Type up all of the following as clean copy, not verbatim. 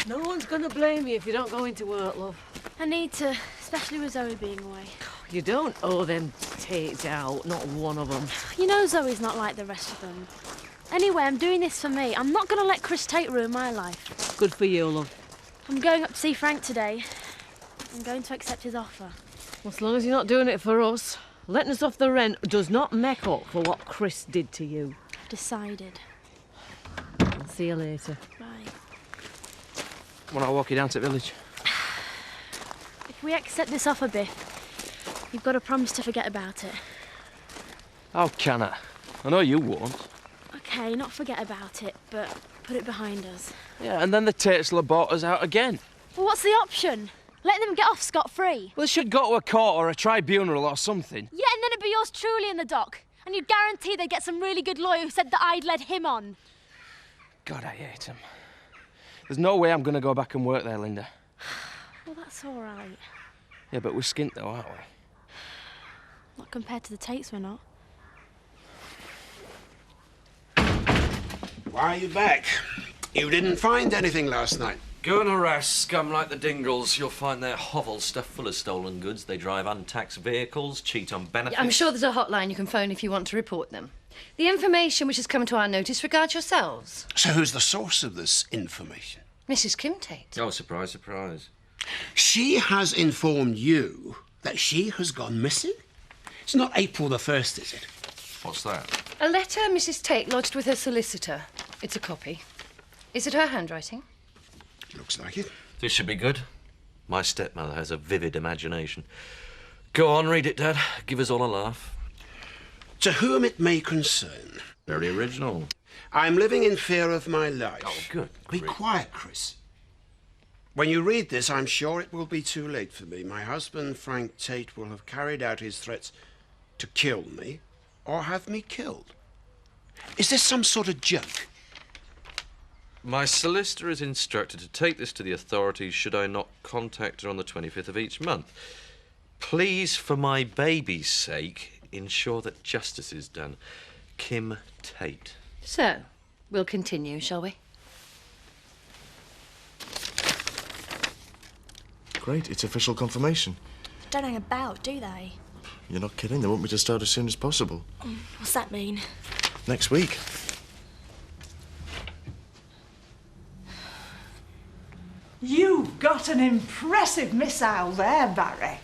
No one's gonna blame you if you don't go into work, love. I need to, especially with Zoe being away. You don't owe them Tates out, not one of them. You know Zoe's not like the rest of them. Anyway, I'm doing this for me. I'm not going to let Chris Tate ruin my life. Good for you, love. I'm going up to see Frank today. I'm going to accept his offer. Well, as long as you're not doing it for us, letting us off the rent does not make up for what Chris did to you. I've decided. I'll see you later. Bye. When I walk you down to the village. If we accept this offer, Biff, you've got to promise to forget about it. How can I? I know you won't. Okay, not forget about it, but put it behind us. Yeah, and then the Tates will have bought us out again. Well, what's the option? Let them get off scot-free. Well, they should go to a court or a tribunal or something. Yeah, and then it'd be yours truly in the dock. And you'd guarantee they'd get some really good lawyer who said that I'd led him on. God, I hate him. There's no way I'm going to go back and work there, Linda. Well, that's all right. Yeah, but we're skint though, aren't we? Not compared to the Tates, we're not. Why are you back? You didn't find anything last night. Go and harass scum like the Dingles. You'll find their hovel stuffed full of stolen goods. They drive untaxed vehicles, cheat on benefits. I'm sure there's a hotline you can phone if you want to report them. The information which has come to our notice regards yourselves. So who's the source of this information? Mrs. Kim Tate. Oh, surprise, surprise. She has informed you that she has gone missing? It's not April the 1st, is it? What's that? A letter Mrs. Tate lodged with her solicitor. It's a copy. Is it her handwriting? Looks like it. This should be good. My stepmother has a vivid imagination. Go on, read it, Dad. Give us all a laugh. To whom it may concern. Very original. I'm living in fear of my life. Oh, good. Be quiet, Chris. When you read this, I'm sure it will be too late for me. My husband, Frank Tate, will have carried out his threats to kill me or have me killed. Is this some sort of joke? My solicitor is instructed to take this to the authorities should I not contact her on the 25th of each month. Please, for my baby's sake, ensure that justice is done. Kim Tate. So, we'll continue, shall we? Great, it's official confirmation. Don't hang about, do they? You're not kidding, they want me to start as soon as possible. What's that mean? Next week. You've got an impressive missile there, Barry.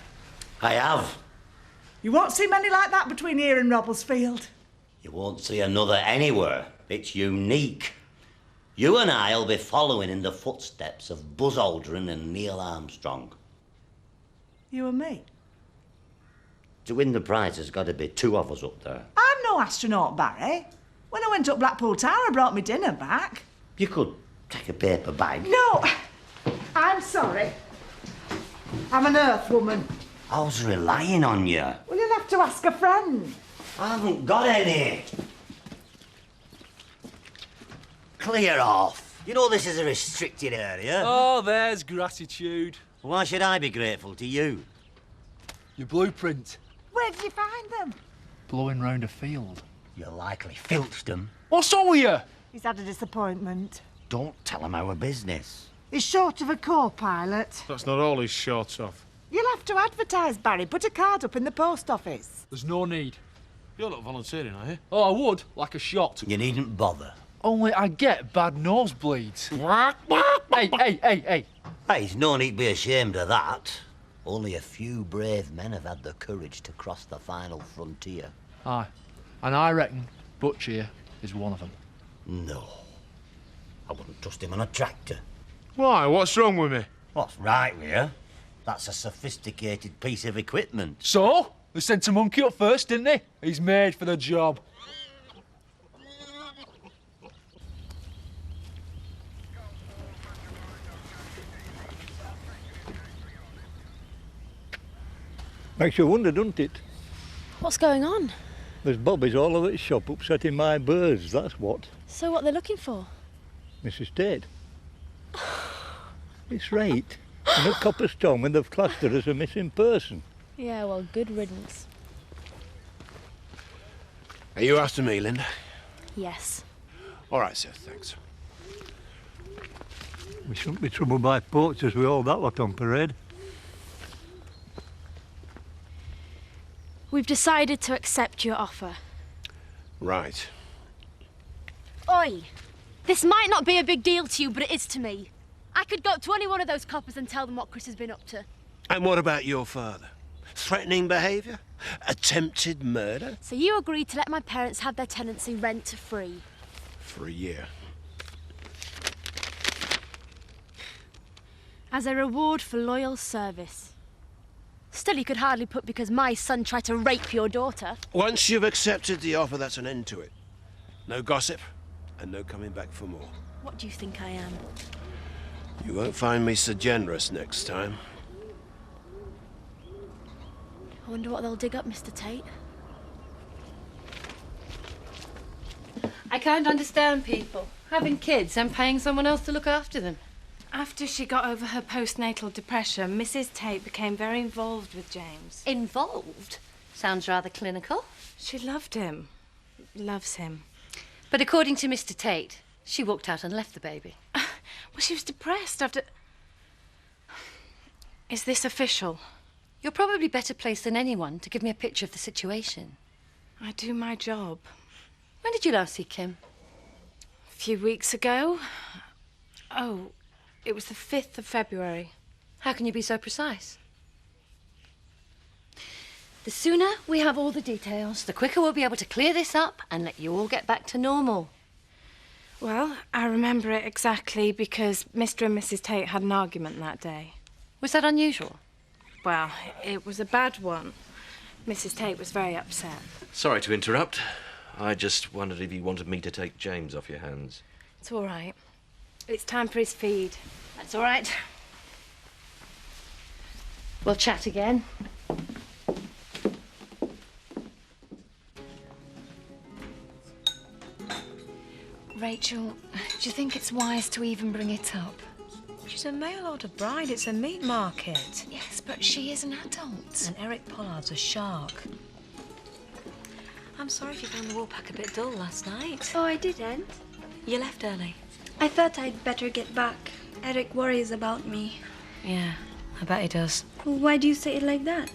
I have. You won't see many like that between here and Robblesfield. You won't see another anywhere. It's unique. You and I'll be following in the footsteps of Buzz Aldrin and Neil Armstrong. You and me? To win the prize, there's got to be two of us up there. I'm no astronaut, Barry. When I went up Blackpool Tower, I brought me dinner back. You could take a paper bag. No, I'm sorry. I'm an Earth woman. I was relying on you. Well, you'll have to ask a friend. I haven't got any. Clear off. You know this is a restricted area. Oh, there's gratitude. Why should I be grateful to you? Your blueprint. Where did you find them? Blowing round a field. You likely filched them. What's wrong with you? He's had a disappointment. Don't tell him our business. He's short of a co-pilot. That's not all he's short of. You'll have to advertise, Barry. Put a card up in the post office. There's no need. You're not volunteering, are you? Oh, I would, like a shot. You needn't bother. Only I get bad nosebleeds. Hey. There's no need to be ashamed of that. Only a few brave men have had the courage to cross the final frontier. Aye. And I reckon Butch here is one of them. No. I wouldn't trust him on a tractor. Why? What's wrong with me? What's right with you? That's a sophisticated piece of equipment. So? They sent a monkey up first, didn't they? He's made for the job. Makes you wonder, doesn't it? What's going on? There's bobbies all over the shop upsetting my birds, that's what. So what they're looking for? Mrs. Tate. It's right. And at Copperstone when they've classed her as a missing person. Yeah, well, good riddance. Are you after me, Linda? Yes. All right, sir, thanks. We shouldn't be troubled by poachers with all that lot on parade. We've decided to accept your offer. Right. Oi! This might not be a big deal to you, but it is to me. I could go up to any one of those coppers and tell them what Chris has been up to. And what about your father? Threatening behaviour? Attempted murder? So you agreed to let my parents have their tenancy rent-free. For a year. As a reward for loyal service. Still, you could hardly put because my son tried to rape your daughter. Once you've accepted the offer, that's an end to it. No gossip, and no coming back for more. What do you think I am? You won't find me so generous next time. I wonder what they'll dig up, Mr. Tate. I can't understand people having kids and paying someone else to look after them. After she got over her postnatal depression, Mrs. Tate became very involved with James. Involved? Sounds rather clinical. She loved him. Loves him. But according to Mr. Tate, she walked out and left the baby. Well, she was depressed after... Is this official? You're probably better placed than anyone to give me a picture of the situation. I do my job. When did you last see Kim? A few weeks ago. Oh, it was the 5th of February. How can you be so precise? The sooner we have all the details, the quicker we'll be able to clear this up and let you all get back to normal. Well, I remember it exactly because Mr. and Mrs. Tate had an argument that day. Was that unusual? Well, it was a bad one. Mrs. Tate was very upset. Sorry to interrupt. I just wondered if you wanted me to take James off your hands. It's all right. It's time for his feed. That's all right. We'll chat again. Rachel, do you think it's wise to even bring it up? She's a mail-order bride. It's a meat market. Yes, but she is an adult. And Eric Pollard's a shark. I'm sorry if you found the Woolpack a bit dull last night. Oh, I didn't. You left early. I thought I'd better get back. Eric worries about me. Yeah, I bet he does. Why do you say it like that?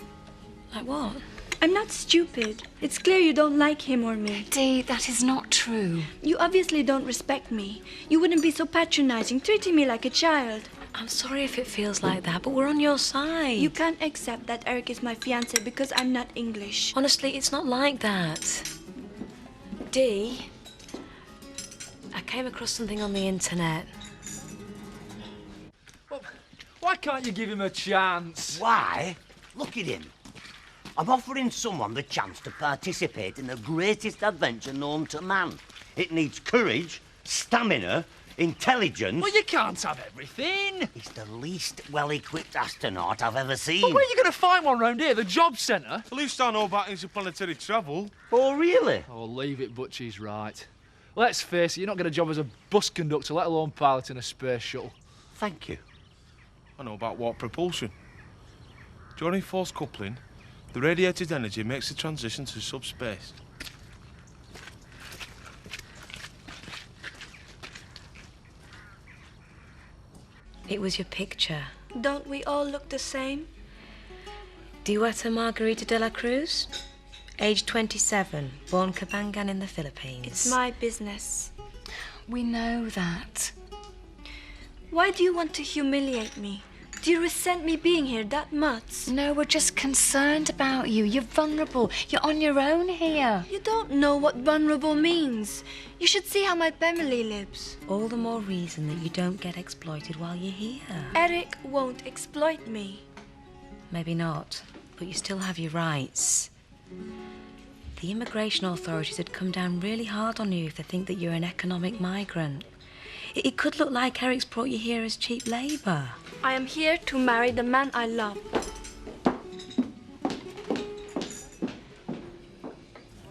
Like what? I'm not stupid. It's clear you don't like him or me. Dee, that is not true. You obviously don't respect me. You wouldn't be so patronizing, treating me like a child. I'm sorry if it feels like that, but we're on your side. You can't accept that Eric is my fiancé because I'm not English. Honestly, it's not like that. Dee, I came across something on the internet. Well, why can't you give him a chance? Why? Look at him. I'm offering someone the chance to participate in the greatest adventure known to man. It needs courage, stamina, intelligence... Well, you can't have everything. He's the least well-equipped astronaut I've ever seen. Well, where are you going to find one round here? The job centre? At least I know about interplanetary travel. Oh, really? Oh, leave it, Butchie's right. Let's face it, you're not going to job as a bus conductor, let alone piloting a space shuttle. Thank you. I know about warp propulsion. During force coupling, the radiated energy makes the transition to subspace. It was your picture. Don't we all look the same? Duetta Margarita de la Cruz, age 27, born Cabangan in the Philippines. It's my business. We know that. Why do you want to humiliate me? Do you resent me being here that much? No, we're just concerned about you. You're vulnerable. You're on your own here. You don't know what vulnerable means. You should see how my family lives. All the more reason that you don't get exploited while you're here. Eric won't exploit me. Maybe not, but you still have your rights. The immigration authorities would come down really hard on you if they think that you're an economic migrant. It could look like Eric's brought you here as cheap labour. I am here to marry the man I love.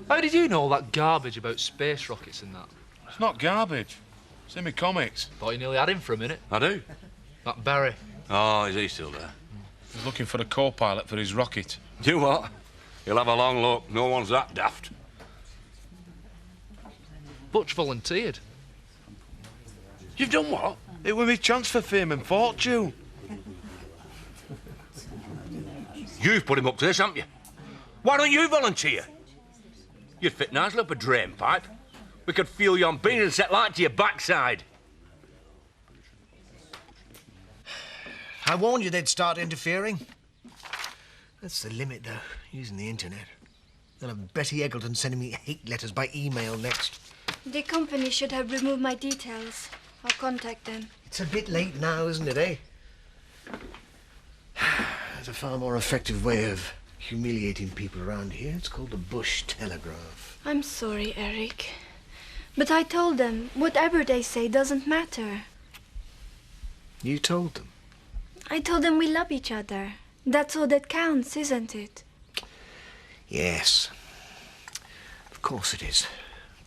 How did you know all that garbage about space rockets and that? It's not garbage. It's in my comics. Thought you nearly had him for a minute. I do. That Barry. Oh, is he still there? He's looking for a co-pilot for his rocket. Do what? He'll have a long look. No one's that daft. Butch volunteered. You've done what? It were me chance for fame and fortune. You've put him up to this, haven't you? Why don't you volunteer? You'd fit nicely up a drain pipe. We could fuel you on beans and set light to your backside. I warned you they'd start interfering. That's the limit, though, using the internet. They'll have Betty Eggleton sending me hate letters by email next. The company should have removed my details. I'll contact them. It's a bit late now, isn't it, eh? There's a far more effective way of humiliating people around here. It's called the Bush Telegraph. I'm sorry, Eric. But I told them whatever they say doesn't matter. You told them? I told them we love each other. That's all that counts, isn't it? Yes. Of course it is.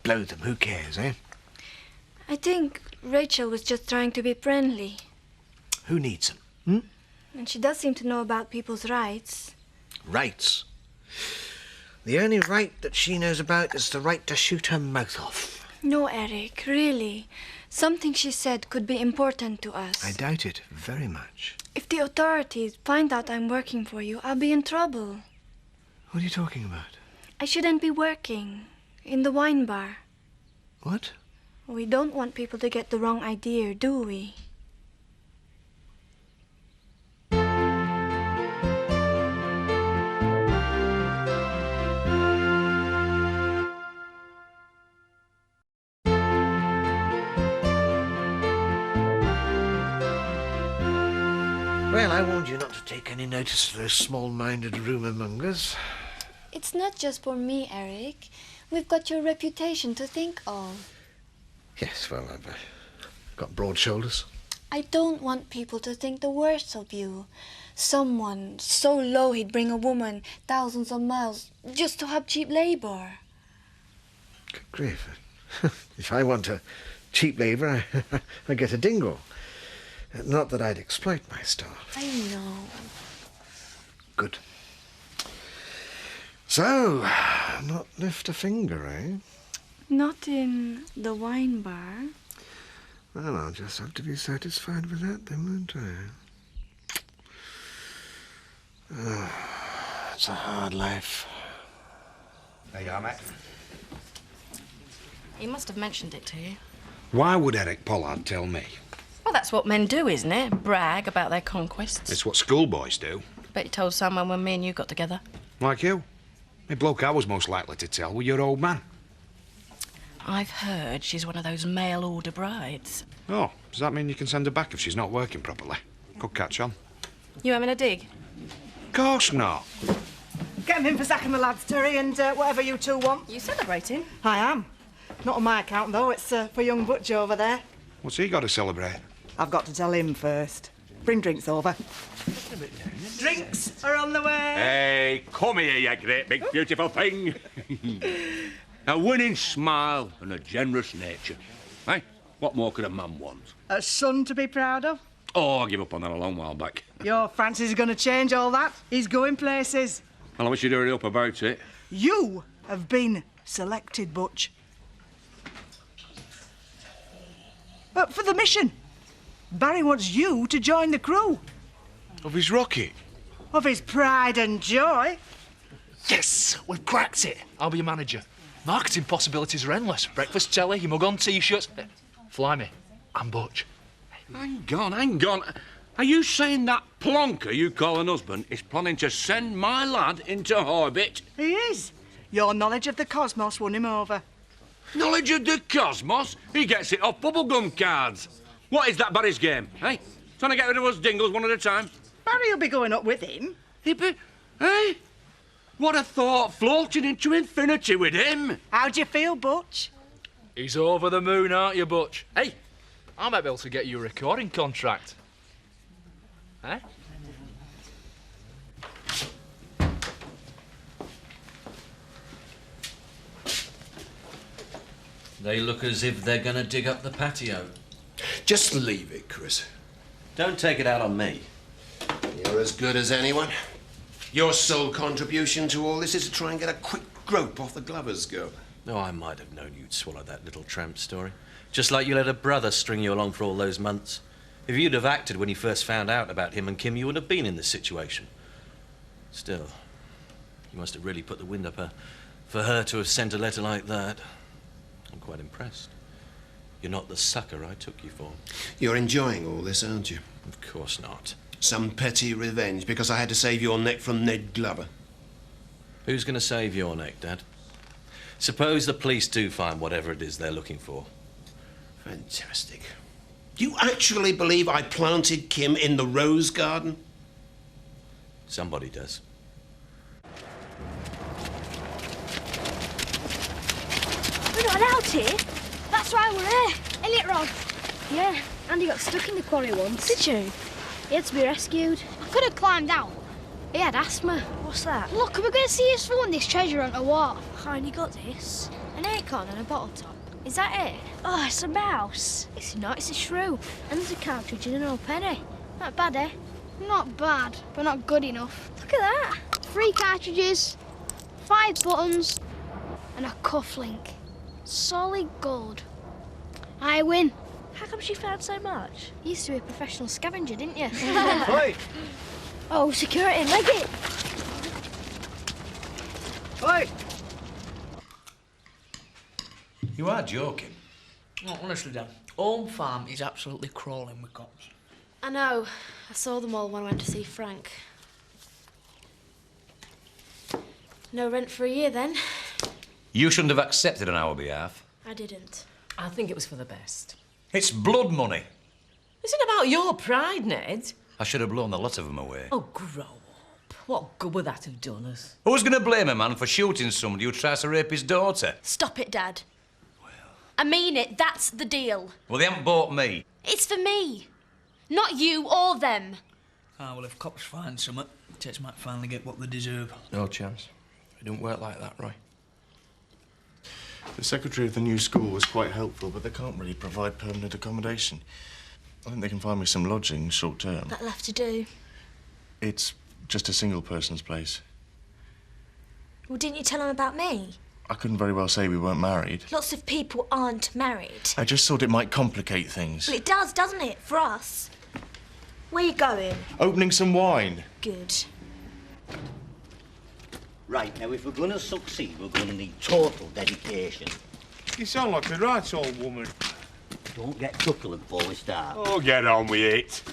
Blow them, who cares, eh? I think Rachel was just trying to be friendly. Who needs them? Hmm? And she does seem to know about people's rights. Rights? The only right that she knows about is the right to shoot her mouth off. No, Eric, really. Something she said could be important to us. I doubt it very much. If the authorities find out I'm working for you, I'll be in trouble. What are you talking about? I shouldn't be working in the wine bar. What? We don't want people to get the wrong idea, do we? Well, I warned you not to take any notice of those small-minded rumour-mongers. It's not just for me, Eric. We've got your reputation to think of. Yes, well, I've got broad shoulders. I don't want people to think the worst of you. Someone so low he'd bring a woman thousands of miles just to have cheap labour. Good grief. If I want a cheap labour, I get a dingle. Not that I'd exploit my staff. I know. Good. So, not lift a finger, eh? Not in the wine bar. Well, I'll just have to be satisfied with that then, won't I? Oh, it's a hard life. There you are, mate. He must have mentioned it to you. Why would Eric Pollard tell me? Well, that's what men do, isn't it? Brag about their conquests. It's what schoolboys do. Bet you told someone when me and you got together. Like you. The bloke I was most likely to tell was your old man. I've heard she's one of those mail-order brides. Oh, does that mean you can send her back if she's not working properly? Could catch on. You having a dig? Of course not. Get 'em in for sacking the lads, Terry, and whatever you two want. You celebrating? I am. Not on my account, though. It's for young Butch over there. What's he got to celebrate? I've got to tell him first. Bring drinks over. Drinks are on the way. Hey, come here, you great big beautiful thing. A winning smile and a generous nature. Hey, what more could a man want? A son to be proud of. Oh, I gave up on that a long while back. Your Francis is going to change all that. He's going places. Well, I wish you'd hurry up about it. You have been selected, Butch. But for the mission. Barry wants you to join the crew. Of his rocket? Of his pride and joy. Yes, we've cracked it. I'll be your manager. Marketing possibilities are endless. Breakfast telly, your mug on T-shirts. Fly me. I'm Butch. Hang on. Are you saying that plonker you call an husband is planning to send my lad into orbit? He is. Your knowledge of the cosmos won him over. Knowledge of the cosmos? He gets it off bubblegum cards. What is that Barry's game, eh? Trying to get rid of us dingles one at a time? Barry will be going up with him. Eh? What a thought, floating into infinity with him. How do you feel, Butch? He's over the moon, aren't you, Butch? Hey, I might be able to get you a recording contract. Eh? They look as if they're going to dig up the patio. Just leave it, Chris. Don't take it out on me. You're as good as anyone. Your sole contribution to all this is to try and get a quick grope off the Glovers girl. Oh, I might have known you'd swallow that little tramp story. Just like you let a brother string you along for all those months. If you'd have acted when you first found out about him and Kim, you wouldn't have been in this situation. Still, you must have really put the wind up her for her to have sent a letter like that. I'm quite impressed. You're not the sucker I took you for. You're enjoying all this, aren't you? Of course not. Some petty revenge because I had to save your neck from Ned Glover. Who's going to save your neck, Dad? Suppose the police do find whatever it is they're looking for. Fantastic. Do you actually believe I planted Kim in the rose garden? Somebody does. We're not allowed here. That's why we're here. Isn't it, Rod? Yeah, Andy got stuck in the quarry once. Did you? He had to be rescued. I could have climbed out. He had asthma. What's that? Look, we're going to see us find this treasure on a wharf. How you got this? An acorn and a bottle top. Is that it? Oh, it's a mouse. It's not, it's a shrew. And there's a cartridge and an old penny. Not bad, eh? Not bad, but not good enough. Look at that. 3 cartridges, 5 buttons, and a cufflink. Solid gold. I win. How come she found so much? You used to be a professional scavenger, didn't you? Oi! Oh, security, leg it. Oi! You are joking. No, honestly, Dan, Home Farm is absolutely crawling with cops. I know. I saw them all when I went to see Frank. No rent for a year, then? You shouldn't have accepted on our behalf. I didn't. I think it was for the best. It's blood money. Is it about your pride, Ned? I should have blown the lot of them away. Oh, grow up. What good would that have done us? Who's going to blame a man for shooting somebody who tries to rape his daughter? Stop it, Dad. I mean it. That's the deal. Well, they haven't bought me. It's for me. Not you or them. Ah, well, if cops find something, Tits might finally get what they deserve. No chance. It don't work like that, Roy. The secretary of the new school was quite helpful, but they can't really provide permanent accommodation. I think they can find me some lodging short term. That'll have to do. It's just a single person's place. Well, didn't you tell him about me? I couldn't very well say we weren't married. Lots of people aren't married. I just thought it might complicate things. Well, it does, doesn't it, for us? Where you going? Opening some wine. Good. Right, now, if we're going to succeed, we're going to need total dedication. You sound like a right old woman. Don't get truculent before we start. Oh, get on with it.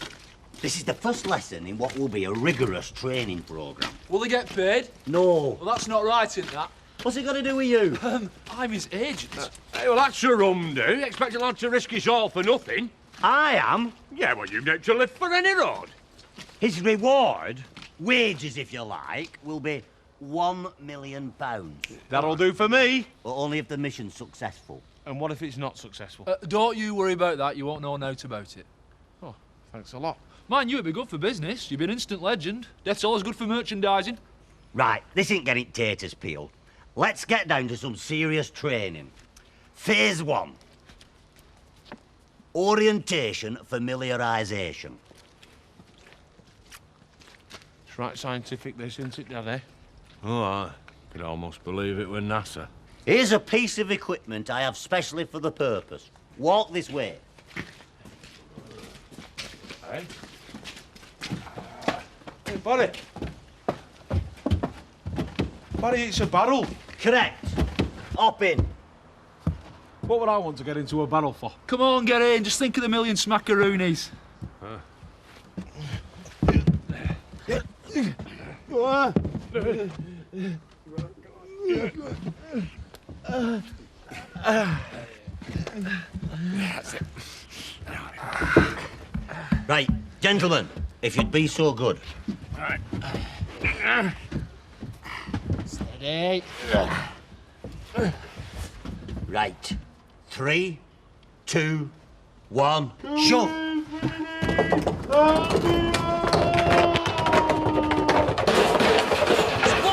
This is the first lesson in what will be a rigorous training programme. Will they get paid? No. Well, that's not right, isn't that? What's it got to do with you? I'm his agent. Hey, well, that's a rum do. Expect a lad to risk his all for nothing. I am. Yeah, well, you've got to live for any road. His reward, wages if you like, will be £1 million. That'll do for me. But only if the mission's successful. And what if it's not successful? Don't you worry about that. You won't know a note about it. Oh, thanks a lot. Mind you, it'd be good for business. You'd be an instant legend. Death's always good for merchandising. Right, this ain't getting taters peeled. Let's get down to some serious training. Phase 1. Orientation familiarisation. It's right scientific, this, isn't it, Daddy? Oh, I could almost believe it was NASA. Here's a piece of equipment I have specially for the purpose. Walk this way. Hey. Hey, Barry. Barry, it's a barrel. Correct. Hop in. What would I want to get into a barrel for? Come on, get in. Just think of the million smackaroonies. Right, gentlemen, if you'd be so good. Steady. Right. 3, 2, 1, shove.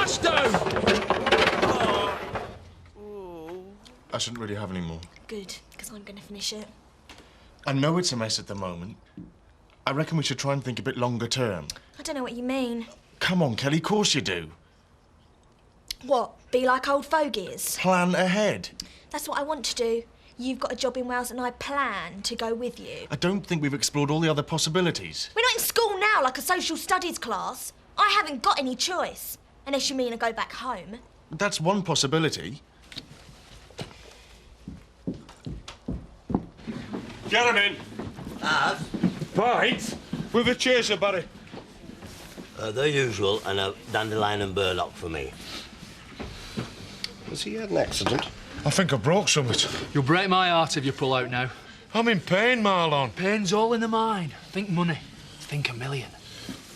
Splashdown! I shouldn't really have any more. Good, because I'm going to finish it. I know it's a mess at the moment. I reckon we should try and think a bit longer term. I don't know what you mean. Come on, Kelly, of course you do. What, be like old fogies? Plan ahead. That's what I want to do. you've got a job in Wales and I plan to go with you. I don't think we've explored all the other possibilities. We're not in school now like a social studies class. I haven't got any choice, unless you mean I go back home. That's one possibility. Get him in. Pints? With a chaser, Barry. The usual, and a dandelion and burlock for me. Has he had an accident? I think I broke something. You'll break my heart if you pull out now. I'm in pain, Marlon. Pain's all in the mind. Think money. Think $1 million.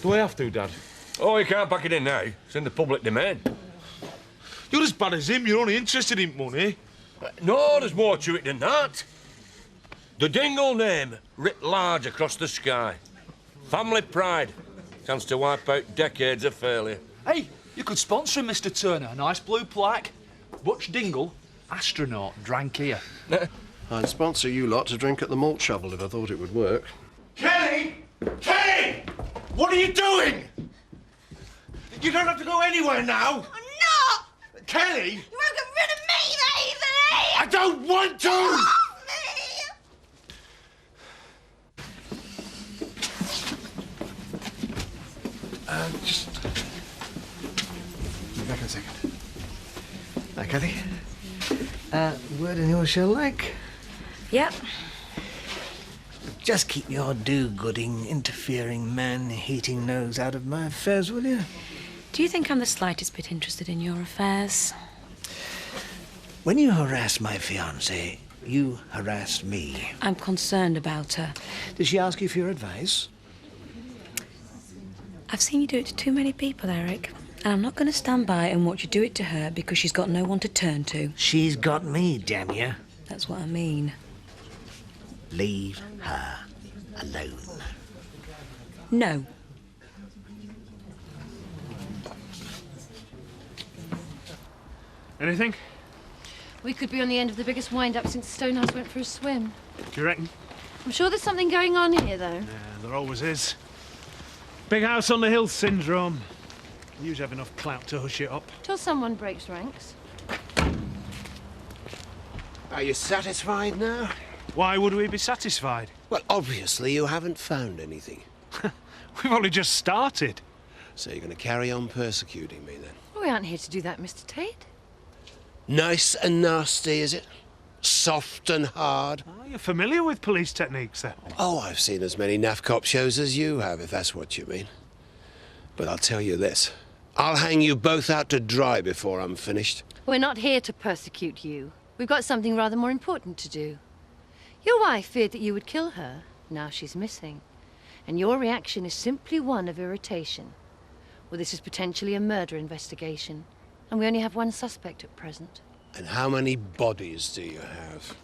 Do I have to, Dad? Oh, you can't pack it in now. It's in the public domain. You're as bad as him. You're only interested in money. No, there's more to it than that. The Dingle name writ large across the sky. Family pride. Chance to wipe out decades of failure. Hey, you could sponsor him, Mr. Turner. A nice blue plaque. Butch Dingle, astronaut, drank here. I'd sponsor you lot to drink at the malt shovel if I thought it would work. Kelly! Kelly! What are you doing? You don't have to go anywhere now. I'm not! Kelly! You won't get rid of me that easily! I don't want to! Just... Be back in a second. Hi, Cathy. Word in your shell, like? Yep. Just keep your do-gooding, interfering, man-hating nose out of my affairs, will you? Do you think I'm the slightest bit interested in your affairs? When you harass my fiancée, you harass me. I'm concerned about her. Did she ask you for your advice? I've seen you do it to too many people, Eric. And I'm not going to stand by and watch you do it to her because she's got no one to turn to. She's got me, damn you. That's what I mean. Leave her alone. No. Anything? We could be on the end of the biggest wind-up since Stonehouse went for a swim. Do you reckon? I'm sure there's something going on here, though. Yeah, there always is. Big house on the hill syndrome. You usually have enough clout to hush it up. Till someone breaks ranks. Are you satisfied now? Why would we be satisfied? Well, obviously you haven't found anything. We've only just started. So you're going to carry on persecuting me, then? We aren't here to do that, Mr. Tate. Nice and nasty, is it? Soft and hard? Oh, you're familiar with police techniques, then? Oh, I've seen as many naff cop shows as you have, if that's what you mean. But I'll tell you this. I'll hang you both out to dry before I'm finished. We're not here to persecute you. We've got something rather more important to do. Your wife feared that you would kill her. Now she's missing. And your reaction is simply one of irritation. Well, this is potentially a murder investigation. And we only have one suspect at present. And how many bodies do you have?